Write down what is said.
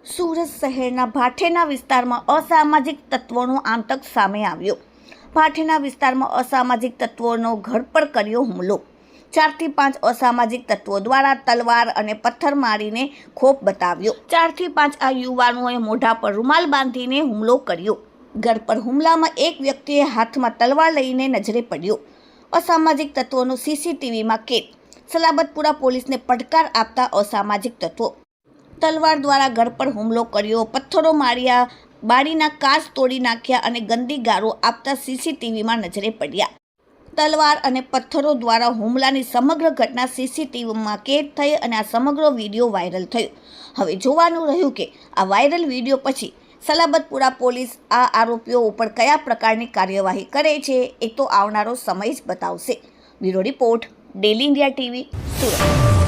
સુરત શહેરના ભાઠેના વિસ્તારમાં અસામાજિક તત્વોનો આતંક સામે આવ્યો। ભાઠેના વિસ્તારમાં અસામાજિક તત્વોનો ઘર પર કર્યો હુમલો। 4 થી 5 અસામાજિક તત્વો દ્વારા તલવાર અને પથ્થર મારીને ખોફ બતાવ્યો। 4 થી 5 આ યુવાનોએ મોઢા પર રૂમાલ બાંધીને હુમલો કર્યો। ઘર પર હુમલામાં એક વ્યક્તિએ હાથમાં તલવાર લઈને નજરે પડ્યો। અસામાજિક તત્વોનો સીસીટીવીમાં કેદ। સલાબતપુરા પોલીસને પડકાર આપતા અસામાજિક તત્વો તલવાર દ્વારા ઘર પર હુમલો કર્યો, પથ્થરો માર્યા, બારીના કાચ તોડી નાખ્યા અને ગંદી ગાળો આપતા સીસીટીવીમાં નજરે પડ્યા। તલવાર અને પથ્થરો દ્વારા હુમલાની સમગ્ર ઘટના સીસીટીવીમાં કેદ થઈ અને આ સમગ્ર વિડીયો વાયરલ થયો। હવે જોવાનું રહ્યું કે આ વાયરલ વિડીયો પછી સલાબતપુરા પોલીસ આ આરોપીઓ ઉપર કયા પ્રકારની કાર્યવાહી કરે છે એ તો આવનારો સમય જ બતાવશે। Bureau report, daily India TV, Surat.